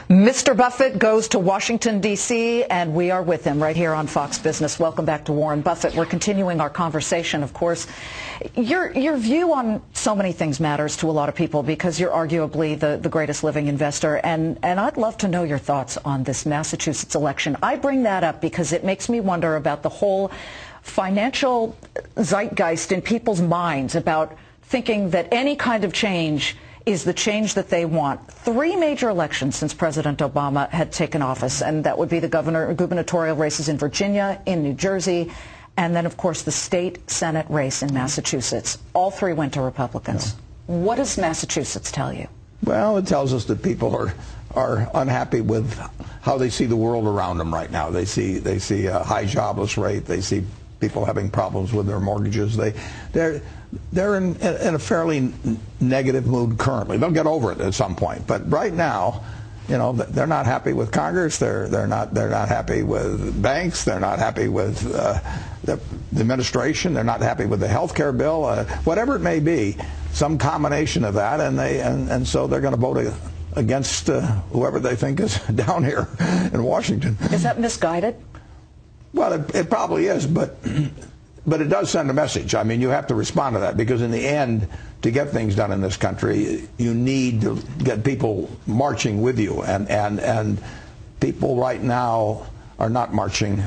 Mr. Buffett goes to Washington, D.C., and we are with him right here on Fox Business. Welcome back to Warren Buffett. We're continuing our conversation, of course. Your view on so many things matters to a lot of people because you're arguably the greatest living investor, and I'd love to know your thoughts on this Massachusetts election. I bring that up because it makes me wonder about the whole financial zeitgeist in people's minds about thinking that any kind of change is the change that they want. 3 major elections since President Obama had taken office, and that would be the gubernatorial races in Virginia, in New Jersey, and then, of course, the state Senate race in Massachusetts. All 3 went to Republicans. Yeah. What does Massachusetts tell you? Well, it tells us that people are unhappy with how they see the world around them right now. They see a high jobless rate. They see people having problems with their mortgages. They're in a fairly negative mood currently. They'll get over it at some point, but right now, you know, they're not happy with Congress. They're not happy with banks. They're not happy with the administration. They're not happy with the health care bill. Whatever it may be, some combination of that, and so they're going to vote against whoever they think is down here in Washington. Is that misguided? Well, it probably is, but it does send a message. I mean, you have to respond to that because in the end, to get things done in this country, you need to get people marching with you, and people right now are not marching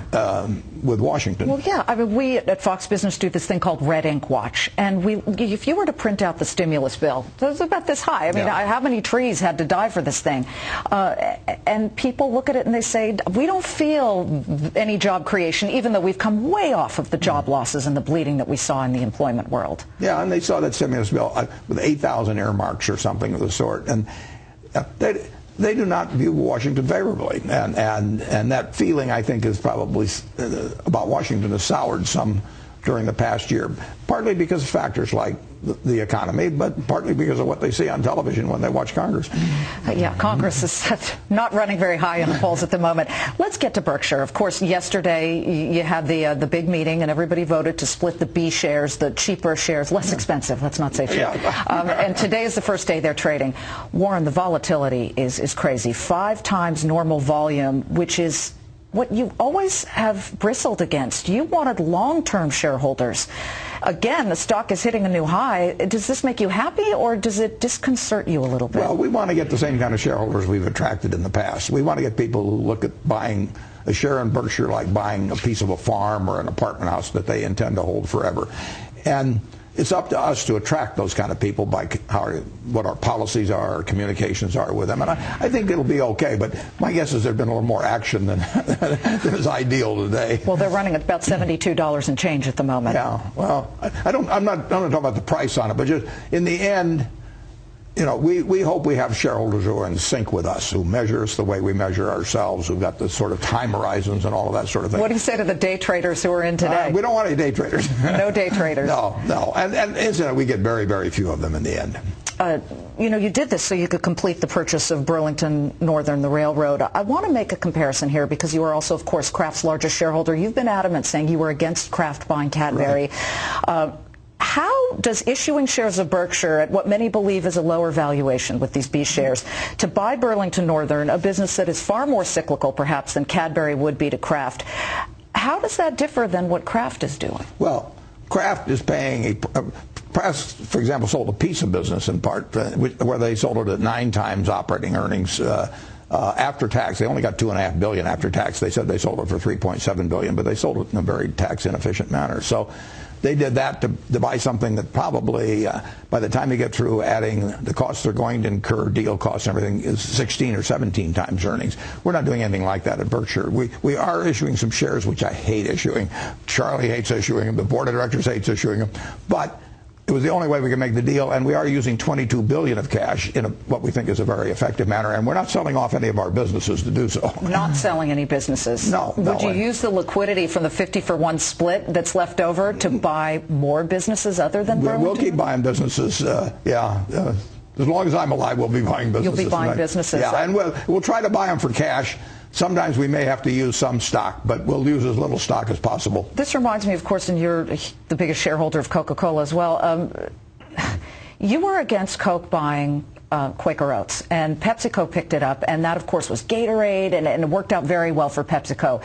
with Washington. Well, yeah. I mean, we at Fox Business do this thing called Red Ink Watch, and if you were to print out the stimulus bill, it was about this high. I mean, yeah. How many trees had to die for this thing? And people look at it and they say, we don't feel any job creation, even though we've come way off of the job losses and the bleeding that we saw in the employment world. Yeah, and they saw that stimulus bill with 8,000 earmarks or something of the sort, and they do not view Washington favorably, and that feeling, I think, is probably about Washington has soured some during the past year, partly because of factors like the economy, but partly because of what they see on television when they watch Congress. Yeah, Congress is not running very high in the polls at the moment. Let's get to Berkshire. Of course, yesterday you had the big meeting, and everybody voted to split the B shares, the cheaper shares, less expensive. Let's not say cheap. Yeah. And today is the first day they're trading. Warren, the volatility is crazy. 5 times normal volume, which is what you always have bristled against. You wanted long-term shareholders. Again, the stock is hitting a new high. Does this make you happy, or does it disconcert you a little bit? Well, we want to get the same kind of shareholders we've attracted in the past. We want to get people who look at buying a share in Berkshire like buying a piece of a farm or an apartment house that they intend to hold forever. And it's up to us to attract those kind of people by what our policies are, our communications are with them. And I think it'll be okay, but my guess is there's been a little more action than is ideal today. Well, they're running at about $72 and change at the moment. Yeah, well, I'm not talking about the price on it, but just in the end, you know, we hope we have shareholders who are in sync with us, who measure us the way we measure ourselves, who've got the sort of time horizons and all of that sort of thing. What do you say to the day traders who are in today? We don't want any day traders. No day traders. No. And incidentally, we get very, very few of them in the end. You know, you did this so you could complete the purchase of Burlington Northern, the railroad. I want to make a comparison here because you are also, of course, Kraft's largest shareholder. You've been adamant saying you were against Kraft buying Cadbury. Right. How does issuing shares of Berkshire at what many believe is a lower valuation with these B shares to buy Burlington Northern, a business that is far more cyclical perhaps than Cadbury would be to Kraft, how does that differ than what Kraft is doing? Well, Kraft is paying Kraft, for example, sold a pizza business in part where they sold it at 9 times operating earnings after tax. They only got $2.5 billion after tax. They said they sold it for $3.7 billion, but they sold it in a very tax inefficient manner. So they did that to buy something that probably, by the time you get through adding the costs they're going to incur, deal costs and everything, is 16 or 17 times earnings. We're not doing anything like that at Berkshire. We are issuing some shares, which I hate issuing. Charlie hates issuing them. The board of directors hates issuing them. But it was the only way we could make the deal, and we are using $22 billion of cash in what we think is a very effective manner, and we're not selling off any of our businesses to do so. Not selling any businesses? No. Would you use the liquidity from the 50-for-1 split that's left over to buy more businesses other than Burlington? We'll keep buying businesses, yeah. As long as I'm alive, we'll be buying businesses. You'll be buying businesses. Yeah, and we'll try to buy them for cash. Sometimes we may have to use some stock, but we'll use as little stock as possible. This reminds me, of course, and you're the biggest shareholder of Coca-Cola as well. You were against Coke buying Quaker Oats, and PepsiCo picked it up, and that, of course, was Gatorade, and it worked out very well for PepsiCo.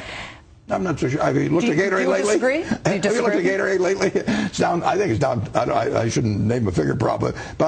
I'm not so sure. Have you looked at Gatorade lately? Disagree? Have you looked at Gatorade lately? It's down. I think it's down. I shouldn't name a figure, probably, but